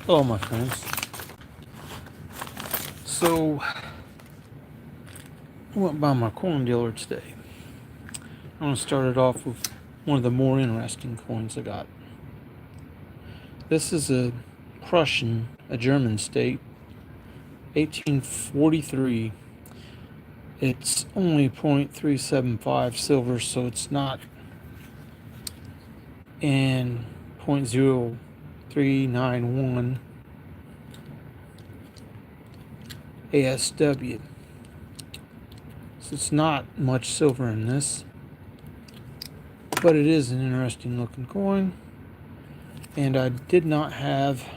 Hello, my friends. So, I went by my coin dealer today. I'm going to start it off with one of the more interesting coins I got. This is a Prussian, a German state, 1843. It's only 0.375 silver, so it's not in 0.0391 ASW. So it's not much silver in this, but it is an interesting looking coin. And I did not have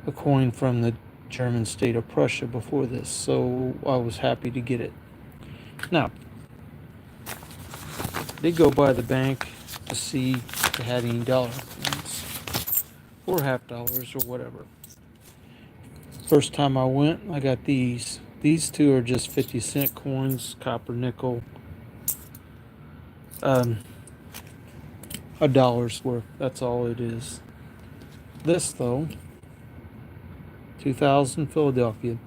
a coin from the German state of Prussia before this, so I was happy to get it. Now, I did go by the bank to see if they had any dollar coins or half dollars or whatever. First time I went, I got these. These two are just 50-cent coins, copper, nickel, a dollar's worth. That's all it is. This, though, 2000 Philadelphia,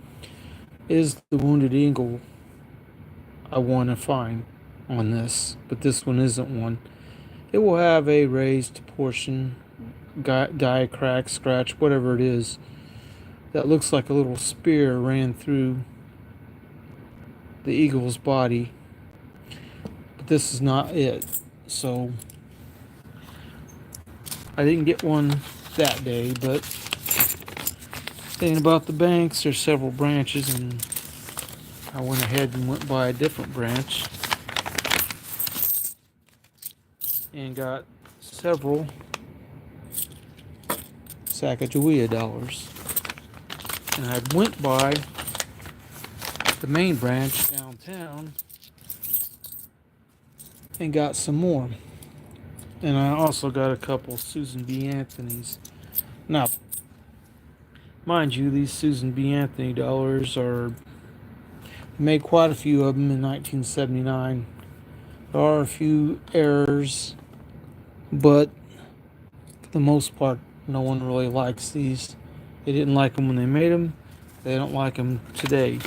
is the Wounded Eagle I want to find on this, but this one isn't one. It will have a raised portion, die, crack, scratch, whatever it is, that looks like a little spear ran through the eagle's body, but this is not it. So I didn't get one that day, but thinking about the banks, there's several branches, and I went ahead and went by a different branch and got several Sacagawea dollars. And I went by the main branch downtown and got some more. And I also got a couple Susan B. Anthony's. Now, mind you, these Susan B. Anthony dollars are made quite a few of them in 1979. There are a few errors, but for the most part, no one really likes these. They didn't like them when they made them. They don't like them today.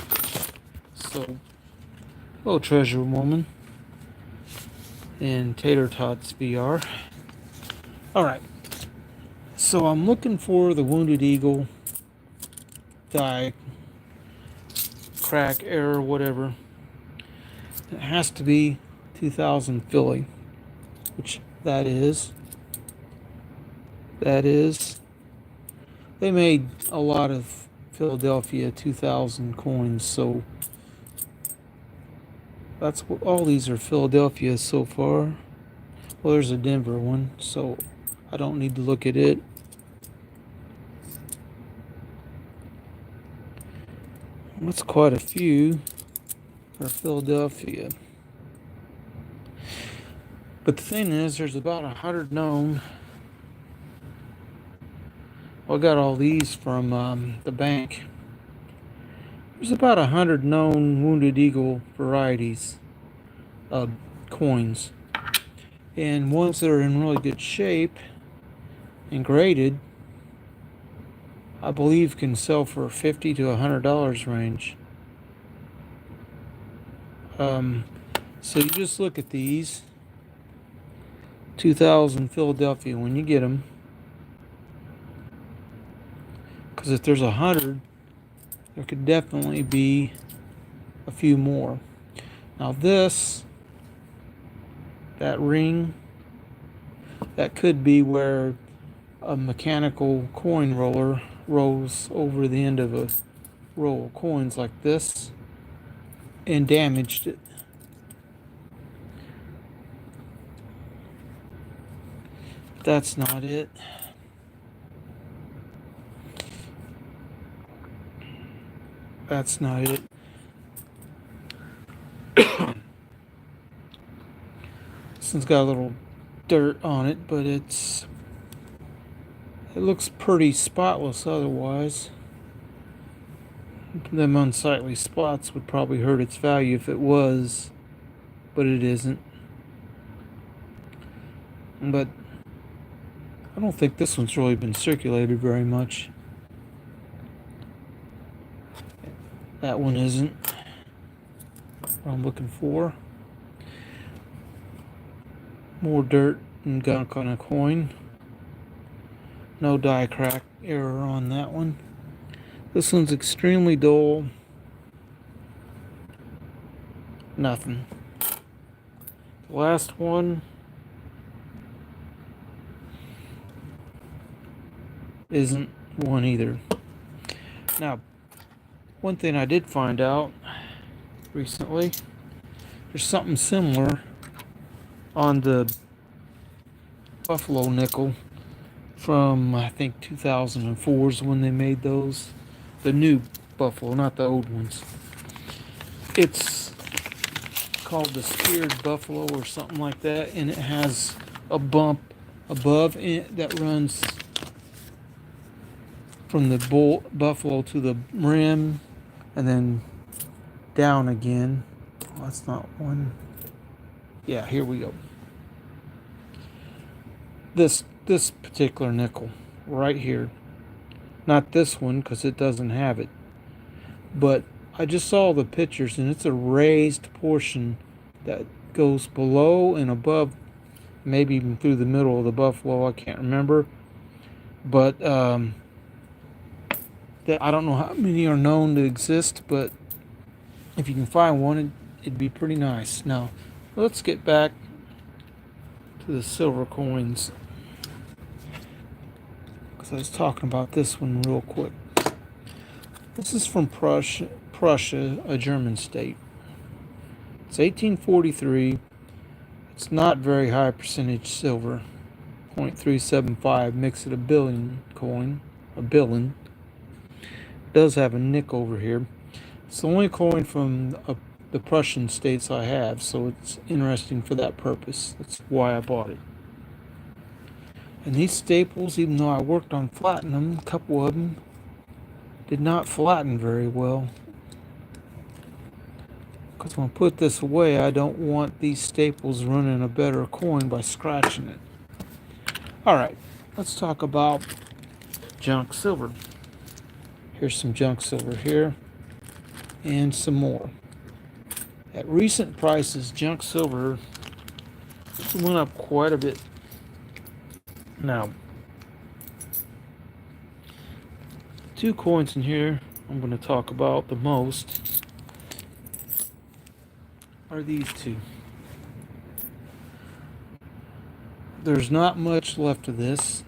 So, hello, Treasure Woman and Tater Tots VR. Alright, so I'm looking for the Wounded Eagle, die, crack, error, whatever. It has to be 2000 Philly, which that is. They made a lot of Philadelphia 2000 coins, so that's what all these are Philadelphia so far. Well, there's a Denver one, so I don't need to look at it. That's quite a few for Philadelphia. But the thing is, there's about 100 known. Well, I got all these from the bank. There's about 100 known Wounded Eagle varieties of coins. And ones that are in really good shape and graded, I believe can sell for $50 to $100 range. So you just look at these 2000 Philadelphia when you get them, because if there's 100, there could definitely be a few more. Now this, that ring, that could be where a mechanical coin roller rolls over the end of a roll of coins like this and damaged it. But that's not it. That's not it. This one's got a little dirt on it, but it looks pretty spotless otherwise. Them unsightly spots would probably hurt its value if it was, but it isn't. But I don't think this one's really been circulated very much. That one isn't what I'm looking for. More dirt and gunk on a coin. No die crack error on that one. This one's extremely dull. Nothing. The last one isn't one either. Now, one thing I did find out recently, there's something similar on the Buffalo nickel from, I think, 2004 is when they made those. The new Buffalo, not the old ones. It's called the Speared Buffalo or something like that, and it has a bump above it that runs from the buffalo to the rim and then down again. Oh, that's not one. Yeah, here we go. This particular nickel right here. Not this one because it doesn't have it. But I just saw the pictures and it's a raised portion that goes below and above, maybe even through the middle of the buffalo. I can't remember. But I don't know how many are known to exist, but if you can find one, it'd be pretty nice. Now, let's get back to the silver coins, because I was talking about this one real quick. This is from Prussia, a German state. It's 1843. It's not very high percentage silver, 0.375. Makes it a billion coin, a billion. Does have a nick over here. It's the only coin from the Prussian states I have, so it's interesting for that purpose. That's why I bought it. And these staples, even though I worked on flattening them, a couple of them did not flatten very well. Because when I put this away, I don't want these staples running a better coin by scratching it. Alright, let's talk about junk silver. Here's some junk silver here, and some more. At recent prices, junk silver went up quite a bit. Now, two coins in here I'm going to talk about the most are these two. There's not much left of this.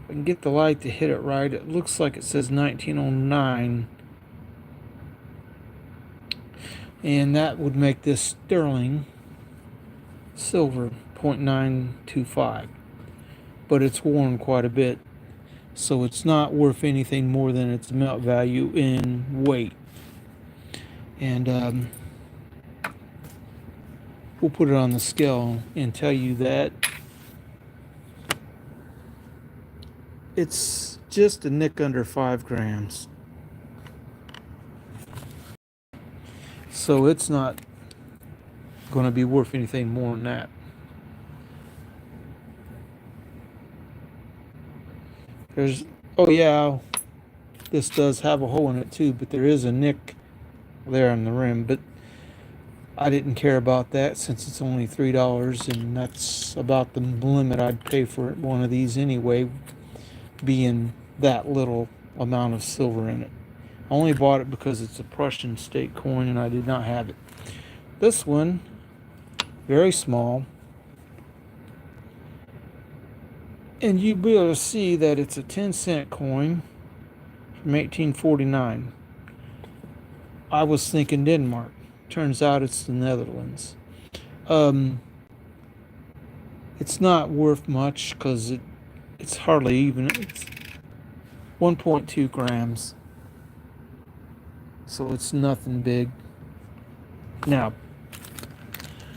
I can get the light to hit it right. It looks like it says 1909. And that would make this sterling silver, 0.925. But it's worn quite a bit. So it's not worth anything more than its melt value in weight. And we'll put it on the scale and tell you that it's just a nick under 5 grams. So it's not going to be worth anything more than that. Oh yeah, this does have a hole in it too, but there is a nick there on the rim. But I didn't care about that since it's only $3, and that's about the limit I'd pay for one of these anyway, being that little amount of silver in it. I only bought it because it's a Prussian state coin and I did not have it. This one, very small, and you'll be able to see that it's a 10-cent coin from 1849. I was thinking Denmark. Turns out it's the Netherlands. It's not worth much because it's hardly even. It's 1.2 grams. So it's nothing big. Now,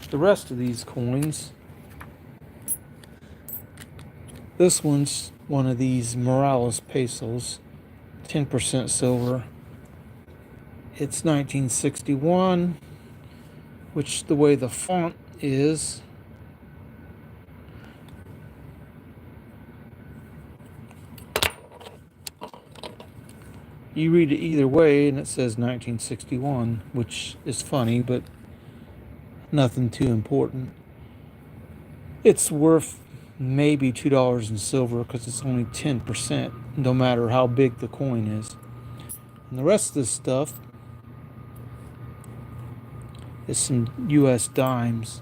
the rest of these coins. This one's one of these Morales pesos, 10% silver. It's 1961, which the way the font is, You read it either way, and it says 1961, which is funny, but nothing too important. It's worth maybe $2 in silver because it's only 10%, no matter how big the coin is. And the rest of this stuff is some U.S. dimes,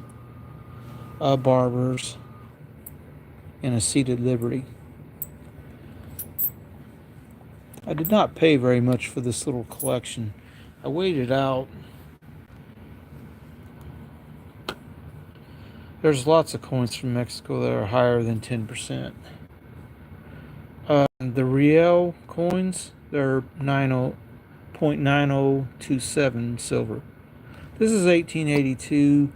barbers, and a seated Liberty. I did not pay very much for this little collection. I weighed it out. There's lots of coins from Mexico that are higher than 10%. The Real coins, they're 90.9027 silver. This is 1882.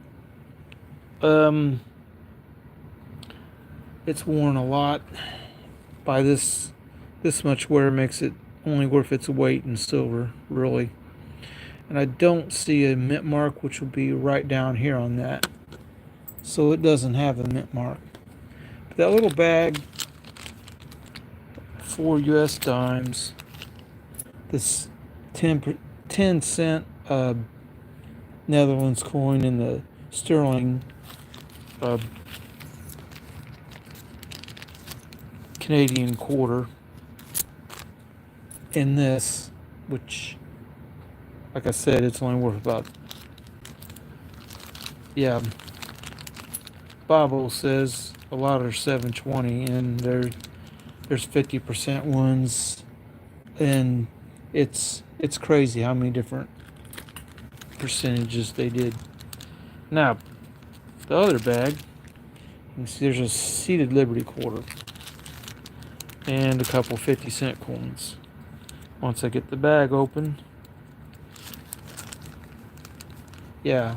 It's worn a lot. By this much wear makes it only worth its weight in silver, really. And I don't see a mint mark, which will be right down here on that. So it doesn't have a mint mark. But that little bag, 4 US dimes, this 10-cent Netherlands coin, and the sterling Canadian quarter, in this, which, like I said, it's only worth about, yeah, Bible says a lot are 720, and there's 50% ones, and it's crazy how many different percentages they did. Now, the other bag, you can see there's a seated Liberty quarter and a couple 50-cent coins. Once I get the bag open, yeah.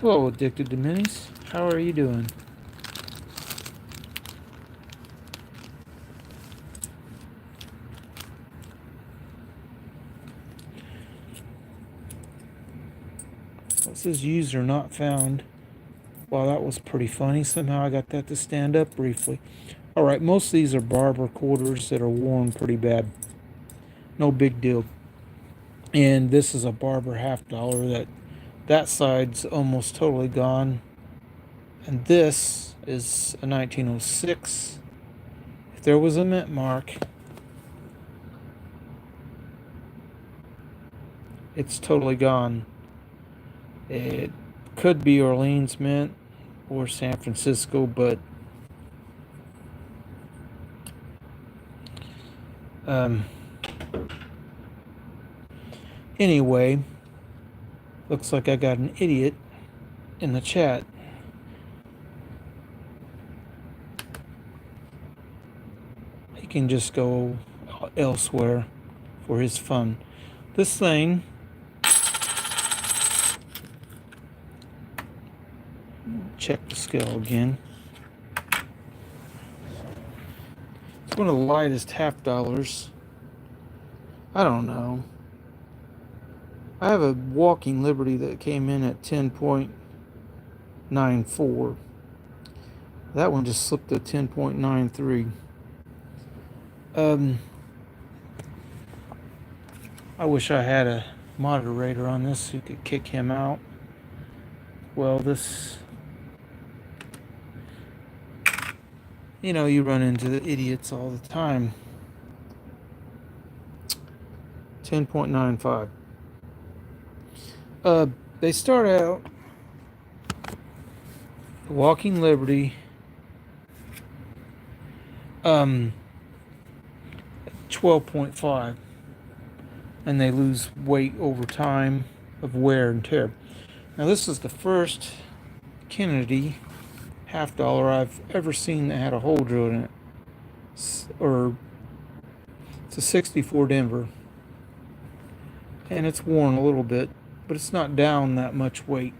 Hello, Addicted to Minis. How are you doing? It says user not found. Wow, that was pretty funny. Somehow I got that to stand up briefly. Alright, most of these are barber quarters that are worn pretty bad. No big deal. And this is a barber $50 that side's almost totally gone. And this is a 1906. If there was a mint mark, it's totally gone. It could be Orleans Mint or San Francisco, but anyway, looks like I got an idiot in the chat. He can just go elsewhere for his fun. This thing, check the scale again. It's one of the lightest $50. I don't know. I have a walking Liberty that came in at 10.94. That one just slipped to 10.93. I wish I had a moderator on this who could kick him out. Well, this, you run into the idiots all the time. 10.95. They start out Walking Liberty 12.5, and they lose weight over time of wear and tear. Now this is the first Kennedy $50 I've ever seen that had a hole drilled in it. Or it's a 64 Denver, and it's worn a little bit, but it's not down that much weight.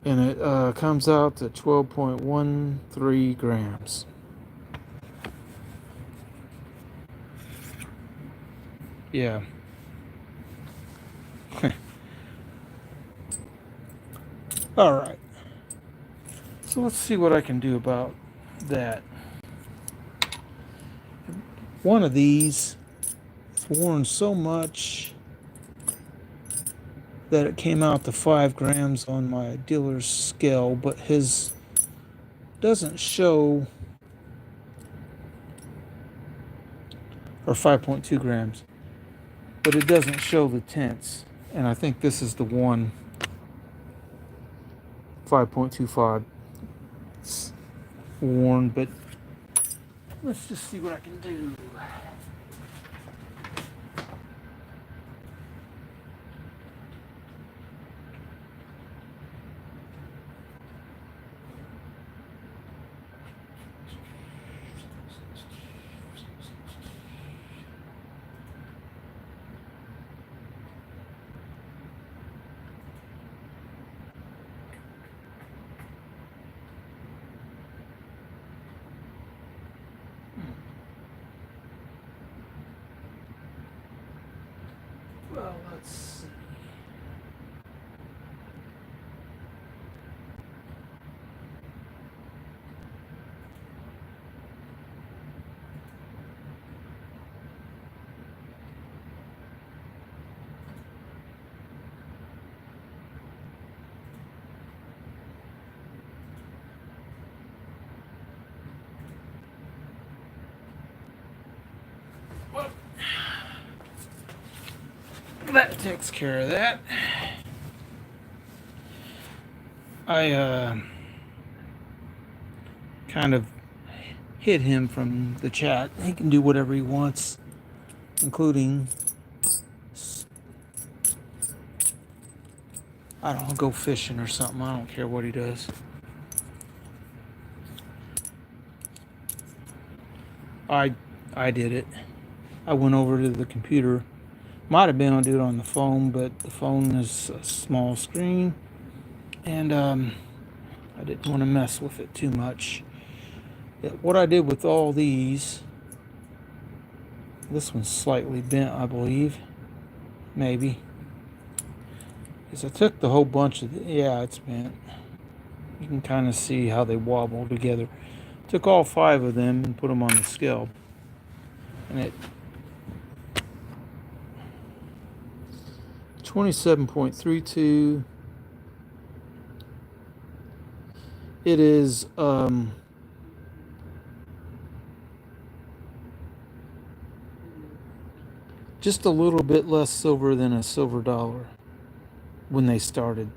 And it comes out to 12.13 grams. Yeah. All right. So let's see what I can do about that. One of these is worn so much that it came out to 5 grams on my dealer's scale, but his doesn't show, or 5.2 grams, but it doesn't show the tenths. And I think this is the one, 5.25. It's worn, but let's just see what I can do. Well, let's see. Well, that takes care of that. I kind of hid him from the chat. He can do whatever he wants, including, I don't know, go fishing or something. I don't care what he does. I did it. I went over to the computer. Might have been able to do it on the phone, but the phone is a small screen, and I didn't want to mess with it too much. What I did with all these, this one's slightly bent, I believe, maybe, is I took the whole bunch of yeah, it's bent. You can kind of see how they wobble together. Took all 5 of them and put them on the scale, and it 27.32. It is just a little bit less silver than a silver dollar when they started.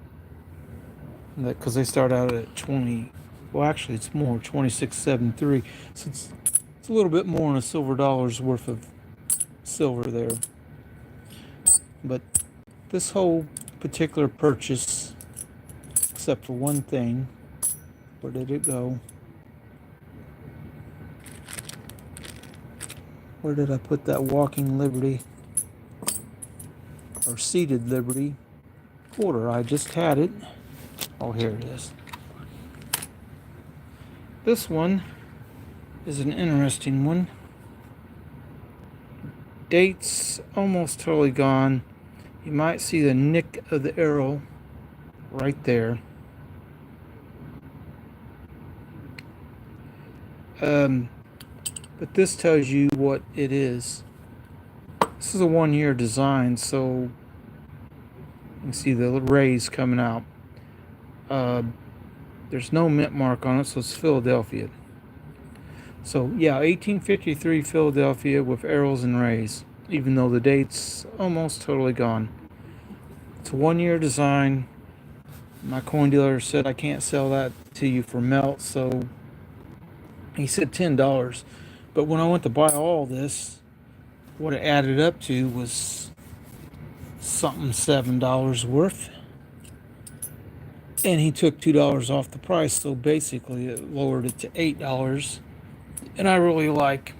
Because they start out at 20. Well, actually, it's more, 26.73. So it's a little bit more than a silver dollar's worth of silver there. But this whole particular purchase, except for one thing, where did it go? Where did I put that walking liberty? Or seated liberty quarter? I just had it. Oh, here it is. This one is an interesting one. Dates almost totally gone. You might see the nick of the arrow right there. But this tells you what it is. This is a 1-year design, so you can see the rays coming out. There's no mint mark on it, so it's Philadelphia. So yeah, 1853 Philadelphia with arrows and rays, even though the date's almost totally gone. It's a 1-year design. My coin dealer said I can't sell that to you for melt, so he said $10. But when I went to buy all this, what it added up to was something $7 worth. And he took $2 off the price, so basically it lowered it to $8. And I really like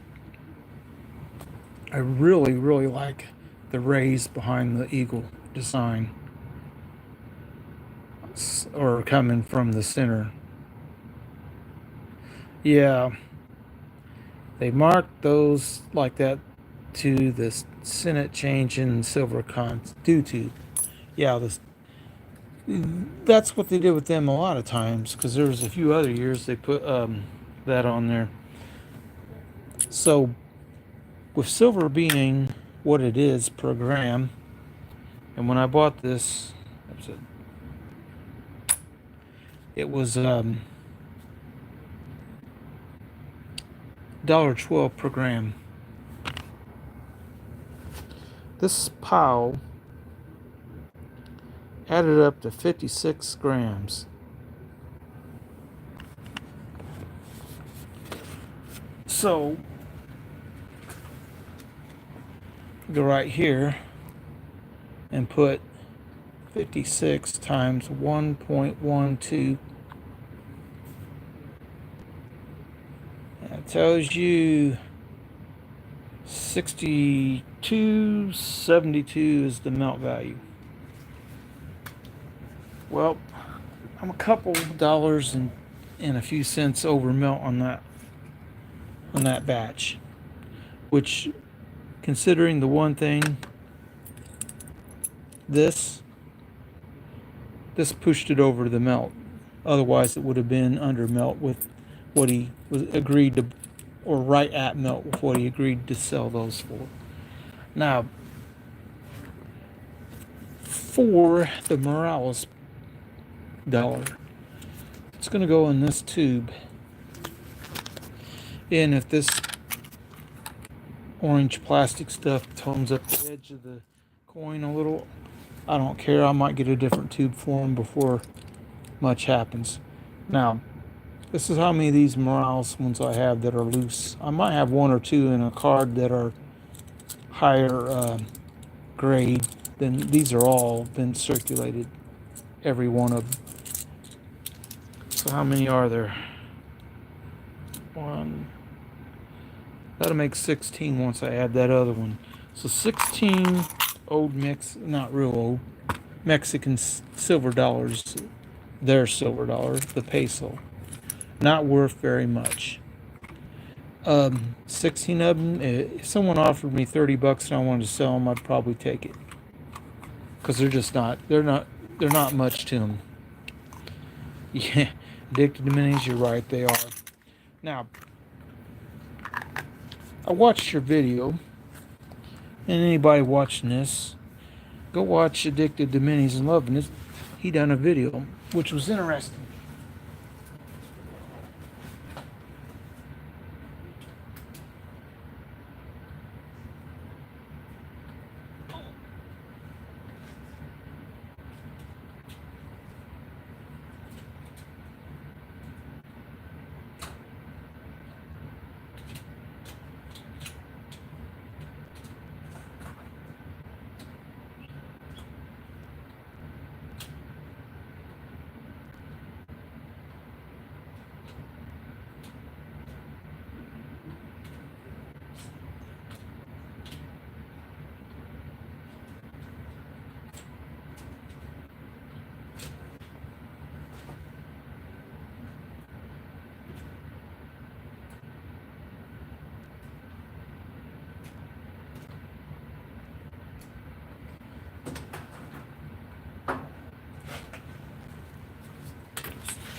the rays behind the eagle design, or coming from the center. Yeah, they marked those like that to the Senate change in silver cons due to, yeah, that's what they did with them a lot of times, because there was a few other years they put that on there. So With silver being what it is per gram, and when I bought this, it was $1.12 per gram. This pile added up to 56 grams. So, go right here and put 56 times 1.12. That tells you 62.72 is the melt value. Well, I'm a couple dollars and a few cents over melt on that batch, which, considering the one thing, this pushed it over the melt. Otherwise, it would have been under melt with what he was agreed to, or right at melt with what he agreed to sell those for. Now, for the Morales dollar, it's going to go in this tube. And if this orange plastic stuff tones up the edge of the coin a little, I don't care. I might get a different tube for them before much happens. Now, this is how many of these Morales ones I have that are loose. I might have one or two in a card that are higher grade than these. Are all been circulated, every one of them. So how many are there? One. That'll make 16 once I add that other one. So 16 old not real old, Mexican silver dollars. Their silver dollar, the peso. Not worth very much. 16 of them. If someone offered me $30 and I wanted to sell them, I'd probably take it. Because they're not much to them. Yeah, addicted to minis, you're right, they are. Now, I watched your video, and anybody watching this, go watch Addicted to Minis and Loving It. He done a video, which was interesting.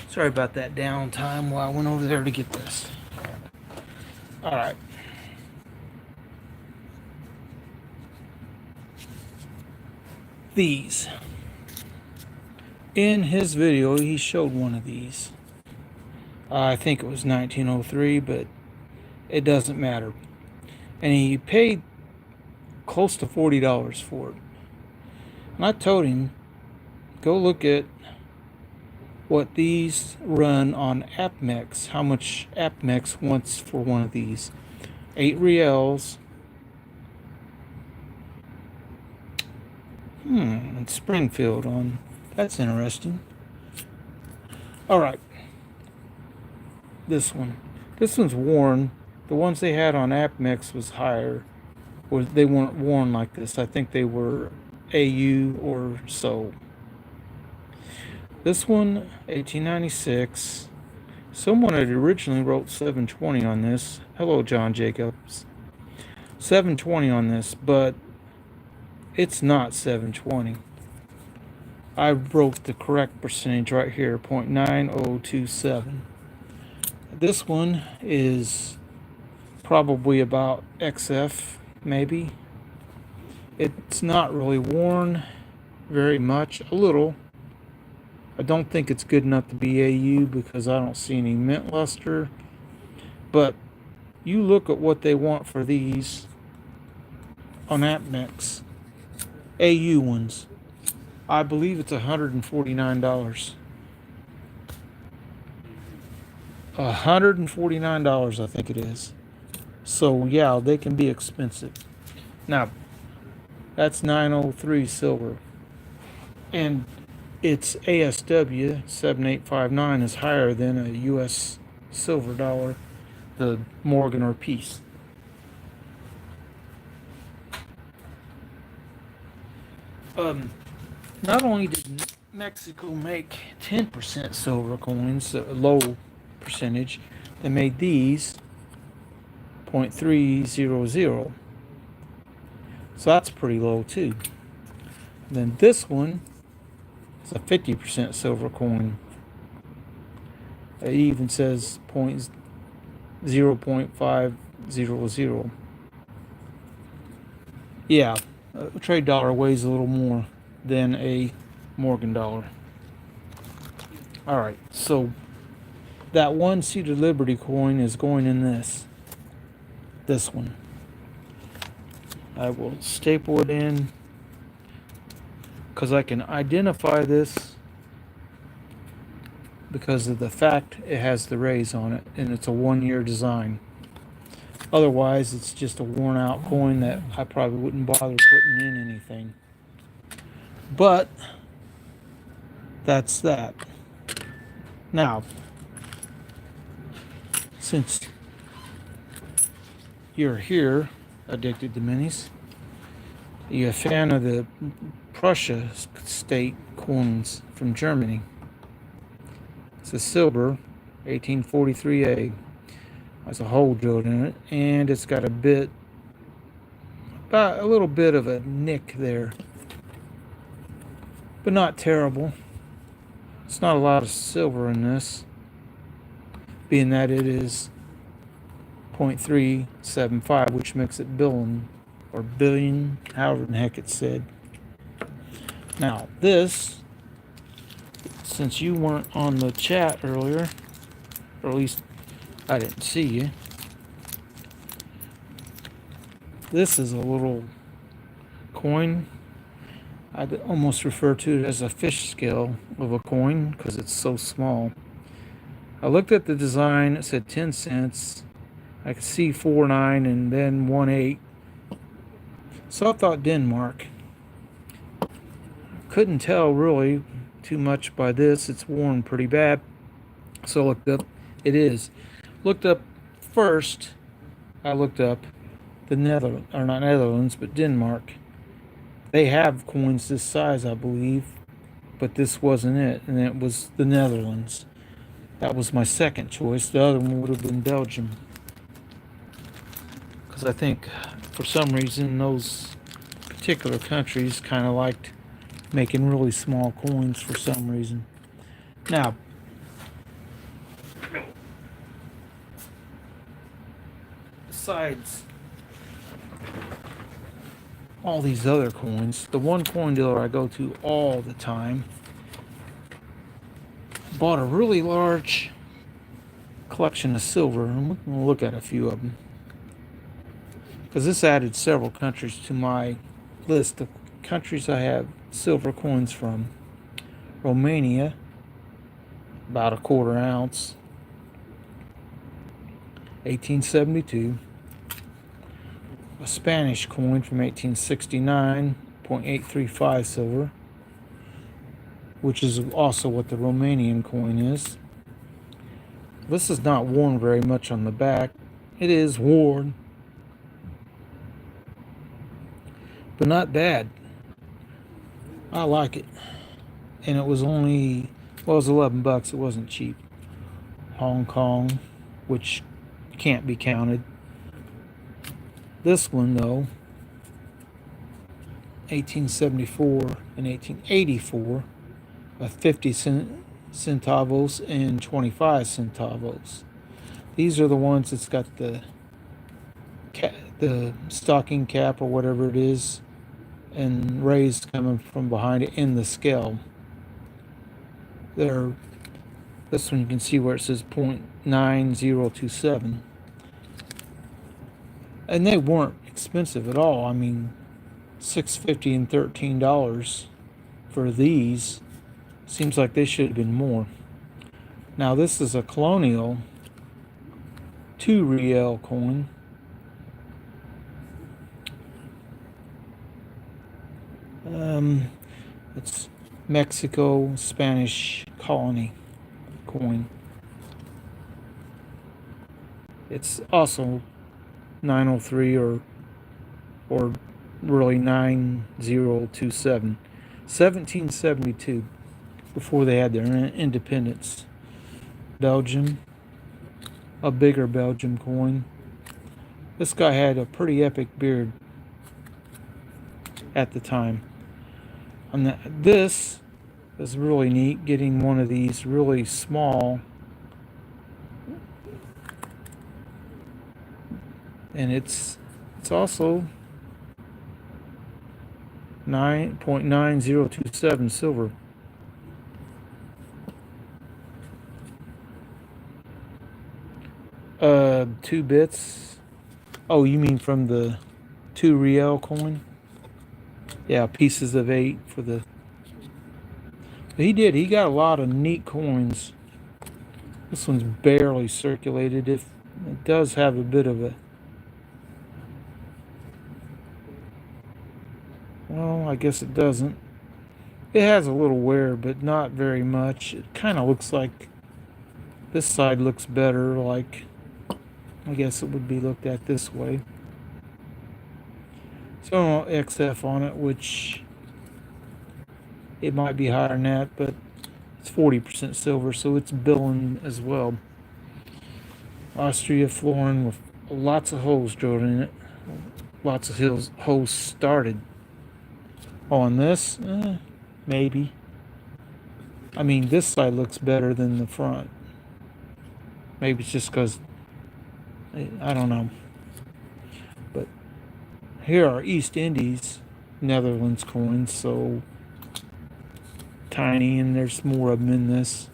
Sorry about that downtime while I went over there to get this. All right. These. In his video, he showed one of these. I think it was 1903, but it doesn't matter. And he paid close to $40 for it. And I told him, go look at what these run on AppMex, how much AppMex wants for one of these. 8 reals. And Springfield on. That's interesting. Alright. This one. This one's worn. The ones they had on AppMex was higher. Or they weren't worn like this. I think they were AU or so. This one, 1896. Someone had originally wrote 720 on this. Hello, John Jacobs. 720 on this, but it's not 720. I wrote the correct percentage right here, 0.9027. This one is probably about XF, maybe. It's not really worn very much, a little. I don't think it's good enough to be AU because I don't see any mint luster. But you look at what they want for these on AppNex. AU ones. I believe it's $149. $149, I think it is. So yeah, they can be expensive. Now, that's 903 silver. And its ASW 7859 is higher than a US silver dollar, the Morgan or piece. Not only did Mexico make 10% silver coins, a low percentage, they made these 0.300. So that's pretty low too. Then this one is a 50% silver coin. It even says 0.500. Yeah, a trade dollar weighs a little more than a Morgan dollar. All right, so that one Seated Liberty coin is going in this one. I will staple it in because I can identify this because of the fact it has the rays on it and it's a 1-year design. Otherwise, it's just a worn out coin that I probably wouldn't bother putting in anything. But that's that. Now, since you're here, Addicted to Minis, you're a fan of the Prussia state coins from Germany. It's a silver 1843A. Has a hole drilled in it, and it's got about a little bit of a nick there, but not terrible. It's not a lot of silver in this, being that it is 0.375, which makes it billion, however the heck it's said. Now this, since you weren't on the chat earlier, or at least I didn't see you, this is a little coin. I'd almost refer to it as a fish scale of a coin because it's so small. I looked at the design, it said 10 cents. I could see 4.9 and then 1.8. So I thought Denmark. Couldn't tell really too much by this. It's worn pretty bad. So I looked up. It is. Looked up first. I looked up the Netherlands, or not Netherlands, but Denmark. They have coins this size, I believe, but this wasn't it, and it was the Netherlands. That was my second choice. The other one would have been Belgium, because I think for some reason those particular countries kind of liked making really small coins for some reason. Now, besides all these other coins, the one coin dealer I go to all the time bought a really large collection of silver, and we'll look at a few of them because this added several countries to my list of countries I have silver coins from. Romania, about a 1/4 ounce, 1872. A Spanish coin from 1869, 0.835 silver, which is also what the Romanian coin is. This is not worn very much on the back. It is worn, but not bad. I like it. And it was only, well, it was $11. It wasn't cheap. Hong Kong, which can't be counted. This one, though, 1874 and 1884, 50 centavos and 25 centavos. These are the ones that's got the the stocking cap or whatever it is, and rays coming from behind it in the scale. There, this one you can see where it says 0.9027, and they weren't expensive at all. I mean, $6.50 and $13 for these. Seems like they should have been more. Now this is a colonial 2 real coin. It's Mexico Spanish colony coin. It's also 903 or really 9027. 1772, before they had their independence. Belgium, a bigger Belgium coin. This guy had a pretty epic beard at the time. And this is really neat, getting one of these really small, and it's also 9.9027 silver. Two bits. Oh, you mean from the 2 real coin? Yeah, pieces of 8 for the. He got a lot of neat coins. This one's barely circulated. If it does have a bit of a. Well, I guess it doesn't. It has a little wear, but not very much. It kind of looks like this side looks better. Like, I guess it would be looked at this way. So XF on it, which it might be higher than that, but it's 40% silver, so it's billing as well. Austria flooring with lots of holes drilled in it. Lots of holes started. On this, maybe. I mean, this side looks better than the front. Maybe it's just because, I don't know. But here are East Indies, Netherlands coins, so tiny, and there's more of them in this.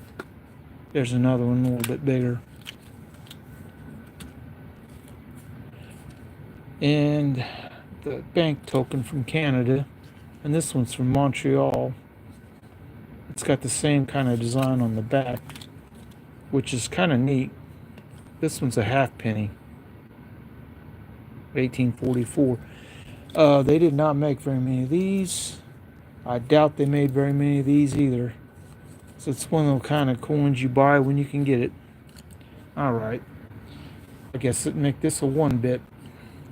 There's another one a little bit bigger. And the bank token from Canada, and this one's from Montreal. It's got the same kind of design on the back, which is kind of neat. This one's a halfpenny, 1844. They did not make very many of these. I doubt they made very many of these either. So it's one of the kind of coins you buy when you can get it. Alright. I guess it'd make this a 1 bit.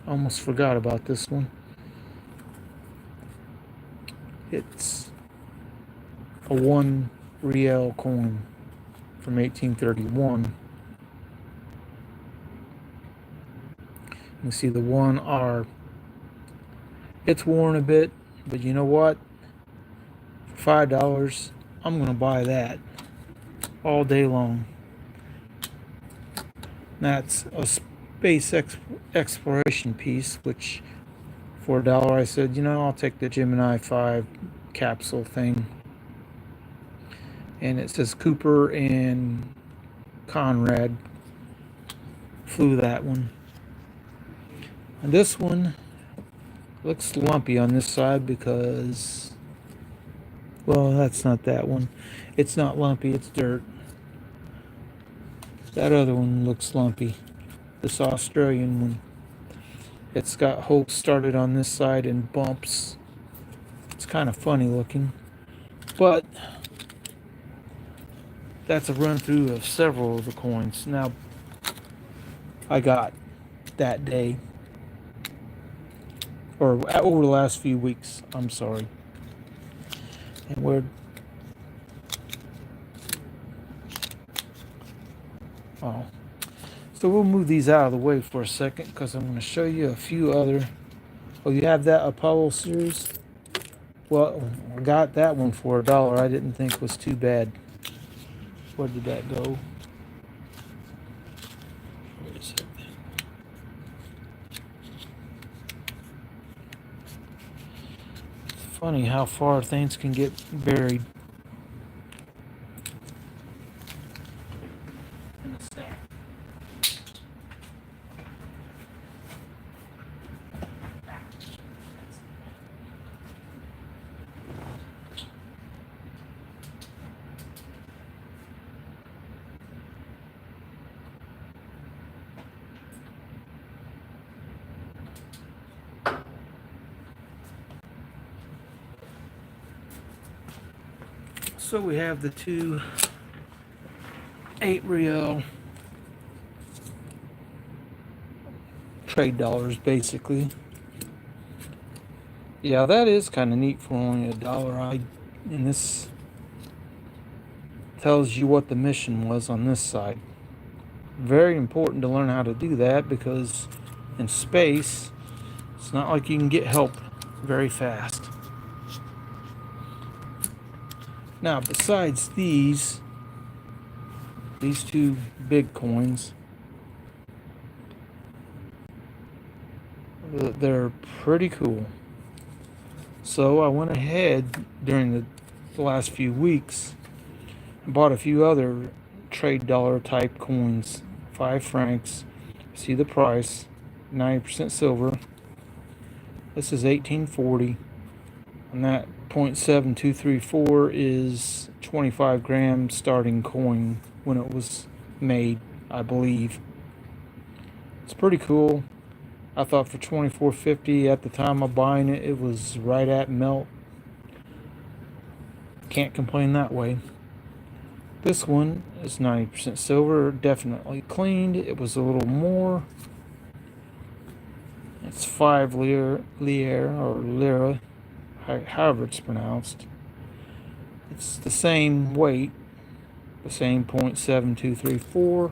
Almost forgot about this one. It's a 1 real coin from 1831. You see the 1R. It's worn a bit, but you know what? For $5, I'm going to buy that all day long. That's a space exploration piece, which for $1 I said, I'll take the Gemini 5 capsule thing. And it says Cooper and Conrad flew that one. And this one looks lumpy on this side because, well, that's not that one. It's not lumpy, it's dirt. That other one looks lumpy. This Australian one. It's got holes started on this side and bumps. It's kind of funny looking. But that's a run through of several of the coins. Now, I got that day, or over the last few weeks, I'm sorry. And so we'll move these out of the way for a second because I'm going to show you a few other. Oh, you have that Apollo series? Well, I got that one for $1. I didn't think was too bad. Where did that go? Where is it? Funny how far things can get buried. So we have the two 8 real trade dollars basically. Yeah, that is kind of neat for only $1. And this tells you what the mission was on this side. Very important to learn how to do that, because in space, it's not like you can get help very fast. Now, besides these two big coins, they're pretty cool. So I went ahead during the last few weeks and bought a few other trade dollar type coins. 5 francs. See the price, 90% silver. This is 1840, and that 0.7234 is 25 gram starting coin when it was made, I believe. It's pretty cool. I thought for $24.50 at the time of buying it, it was right at melt. Can't complain that way. This one is 90% silver, definitely cleaned. It was a little more. It's 5 lire or lira, however it's pronounced. It's the same weight, the same 0.7234.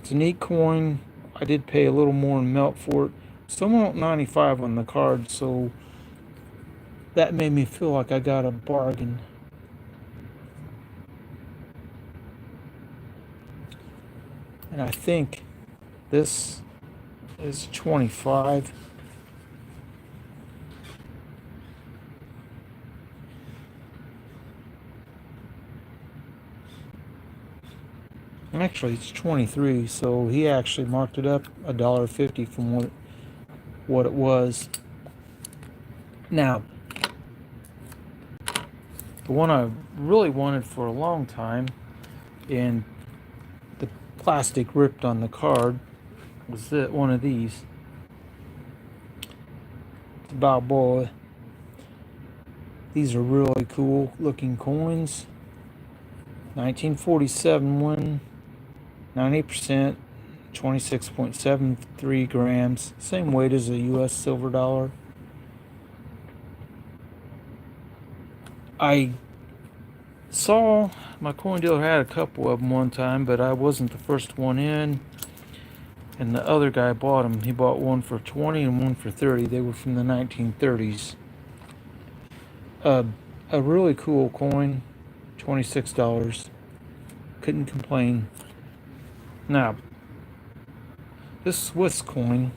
It's a neat coin. I did pay a little more in melt for it. Someone wrote 95 on the card, so that made me feel like I got a bargain. And I think this is 25. Actually, it's 23, so he actually marked it up $1.50 from what it was. Now, the one I really wanted for a long time, and the plastic ripped on the card, was one of these. The Balboa. These are really cool looking coins. 1947 one, 90%, 26.73 grams. Same weight as a US silver dollar. I saw my coin dealer had a couple of them one time, but I wasn't the first one in. And the other guy bought them. He bought one for 20 and one for 30. They were from the 1930s. A really cool coin, $26. Couldn't complain. Now, this Swiss coin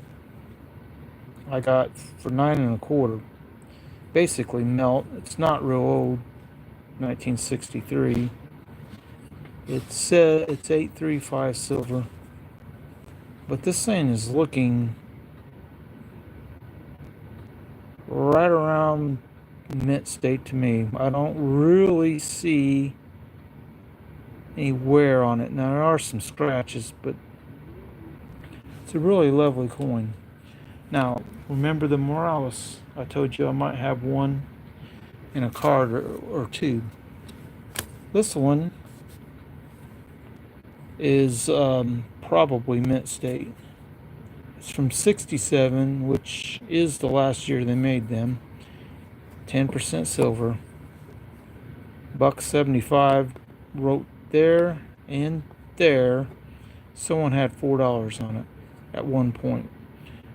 I got for 9.25. Basically melt. It's not real old. 1963. It's 835 silver. But this thing is looking right around mint state to me. I don't really see any wear on it. Now there are some scratches, but it's a really lovely coin. Now, remember the Morales? I told you I might have one in a card or two. This one is probably mint state. It's from 67, which is the last year they made them. 10% silver. $1.75 wrote there and there. Someone had $4 on it at one point.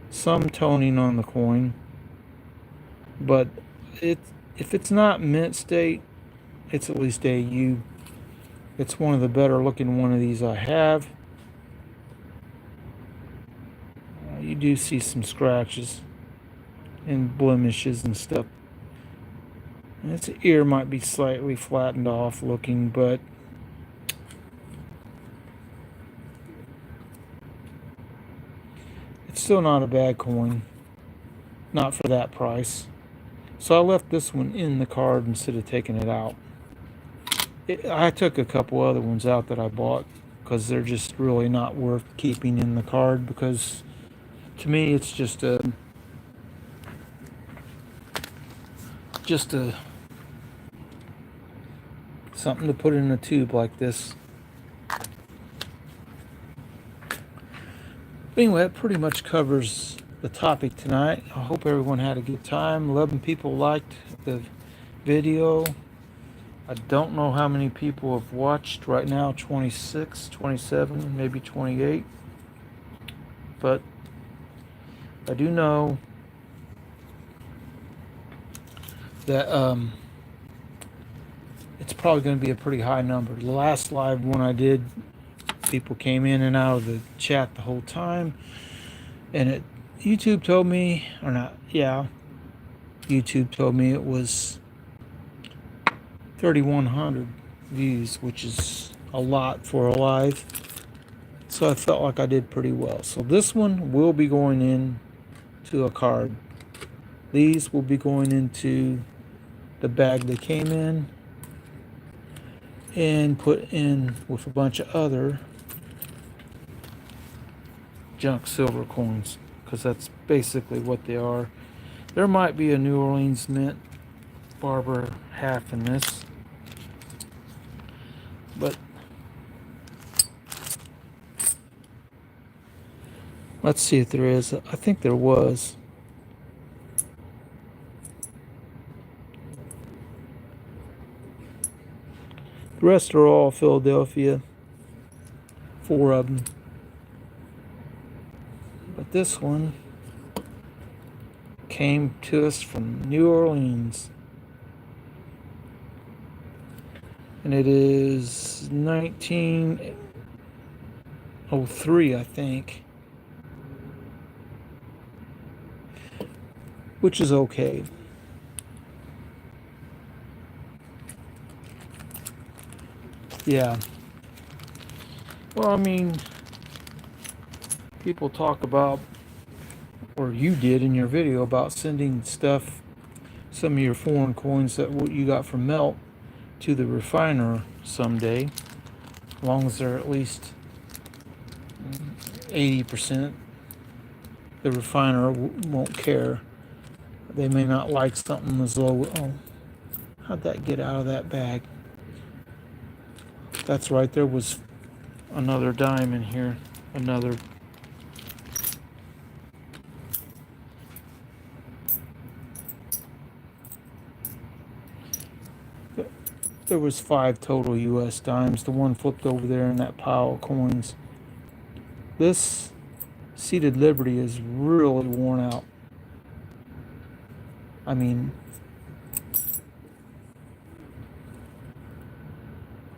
Some toning on the coin, but if it's not mint state, it's at least AU. It's one of the better looking one of these I have. You do see some scratches and blemishes and stuff, And its ear might be slightly flattened off looking, but it's still not a bad coin. Not for that price. So I left this one in the card instead of taking it out. I took a couple other ones out that I bought because they're just really not worth keeping in the card, because to me it's just a something to put in a tube like this. Anyway, that pretty much covers the topic tonight. I hope everyone had a good time. 11 people liked the video. I don't know how many people have watched right now, 26, 27, maybe 28. But I do know that it's probably going to be a pretty high number. The last live one I did, people came in and out of the chat the whole time, and YouTube told me, or not, yeah, YouTube told me it was 3,100 views, which is a lot for a live. So I felt like I did pretty well. So this one will be going in to a card. These will be going into the bag they came in and put in with a bunch of other junk silver coins, because that's basically what they are. There might be a New Orleans Mint Barber half in this, but let's see if there is. I think there was. The rest are all Philadelphia, 4 of them. But this one came to us from New Orleans. And it is 1903, I think. Which is okay. Yeah. Well, I mean, people talk about, or you did in your video, about sending stuff, some of your foreign coins that what you got from Melt, to the refiner someday, as long as they're at least 80%. The refiner won't care. They may not like something as low. Oh, how'd that get out of that bag? That's right, there was another dime in here. Another. There was 5 total US dimes. The one flipped over there in that pile of coins. This Seated Liberty is really worn out. I mean,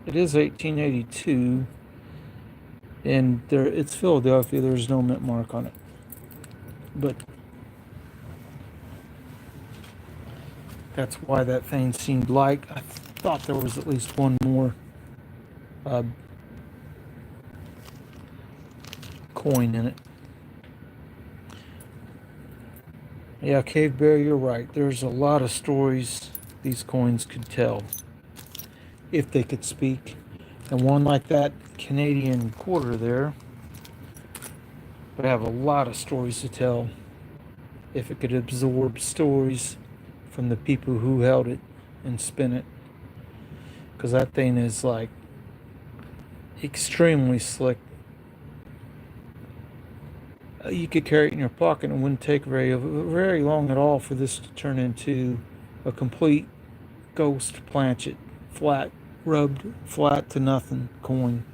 it is 1882, and it's Philadelphia. There's no mint mark on it, but that's why that thing seemed like, I thought there was at least one more coin in it. Yeah, Cave Bear, you're right. There's a lot of stories these coins could tell if they could speak. And one like that Canadian quarter there would have a lot of stories to tell if it could absorb stories from the people who held it and spin it. Because that thing is like extremely slick. You could carry it in your pocket and it wouldn't take very long at all for this to turn into a complete ghost planchet, flat, rubbed flat to nothing coin.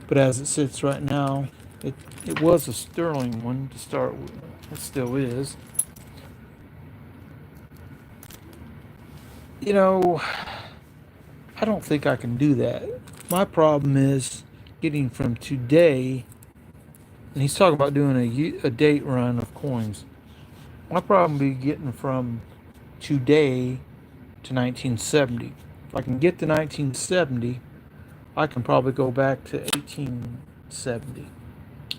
But as it sits right now, it was a sterling one to start with. It still is. You know, I don't think I can do that. My problem is getting from today, and he's talking about doing a date run of coins. My problem would be getting from today to 1970. If I can get to 1970, I can probably go back to 1870.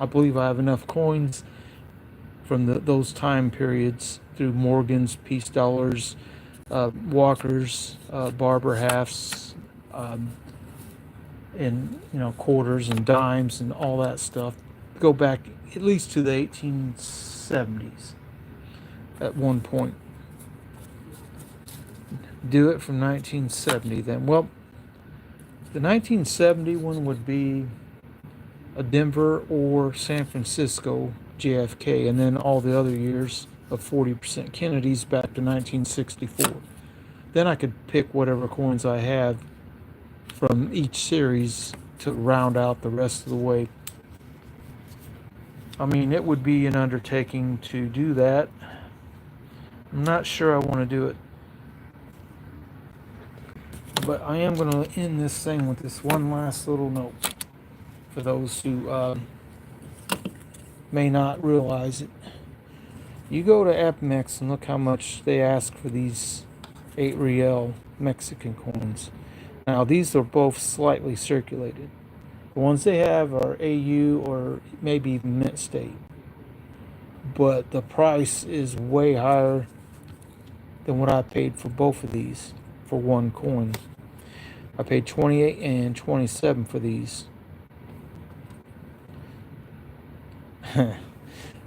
I believe I have enough coins from those time periods through Morgans, Peace Dollars, Walkers, Barber Halves, and quarters and dimes and all that stuff. Go back at least to the 1870s at one point. Do it from 1970 then. Well, the 1970 one would be a Denver or San Francisco JFK, and then all the other years of 40% Kennedys back to 1964. Then I could pick whatever coins I have from each series to round out the rest of the way. I mean, it would be an undertaking to do that. I'm not sure I want to do it. But I am going to end this thing with this one last little note for those who may not realize it. You go to APMEX and look how much they ask for these 8 Real Mexican coins. Now, these are both slightly circulated. The ones they have are AU or maybe even Mint State. But the price is way higher than what I paid for both of these for one coin. I paid 28 and 27 for these.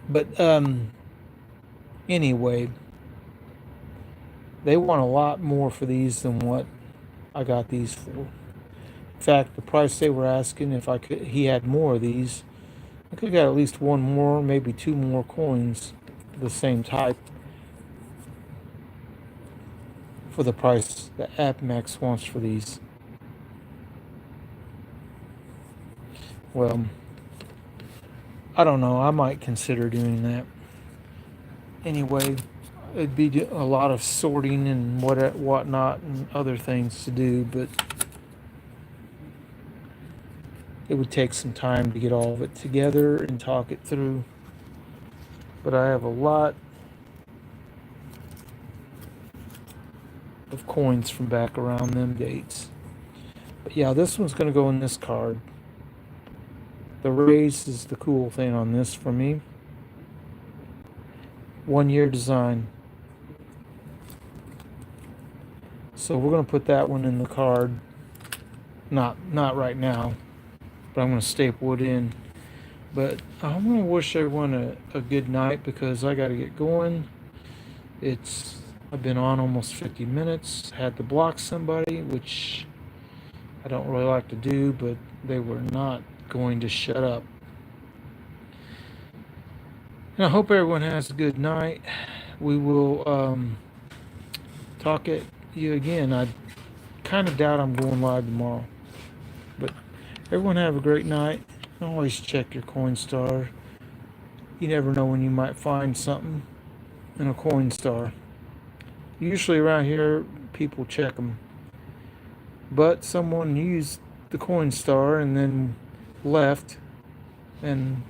But anyway, they want a lot more for these than what I got these for. In fact, the price they were asking, if he had more of these, I could have got at least one more, maybe 2 more coins of the same type for the price that APMEX wants for these. Well, I don't know. I might consider doing that. Anyway, it'd be a lot of sorting and whatnot and other things to do, but it would take some time to get all of it together and talk it through. But I have a lot of coins from back around them dates. But yeah, this one's going to go in this card. The raise is the cool thing on this for me. 1-year design. So we're going to put that one in the card. Not right now, but I'm going to staple it in. But I'm going to wish everyone a good night because I got to get going. I've been on almost 50 minutes. Had to block somebody, which I don't really like to do, but they were not going to shut up. And I hope everyone has a good night. We will talk at you again. I kind of doubt I'm going live tomorrow. But everyone have a great night. Always check your Coinstar. You never know when you might find something in a Coinstar. Usually around here, people check them. But someone used the Coinstar and then left, and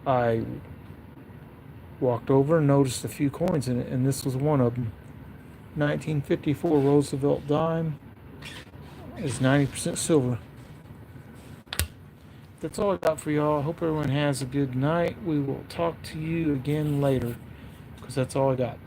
I walked over and noticed a few coins in it, and this was one of them. 1954 Roosevelt dime is 90% silver. That's all I got for y'all. I hope everyone has a good night. We will talk to you again later, because that's all I got.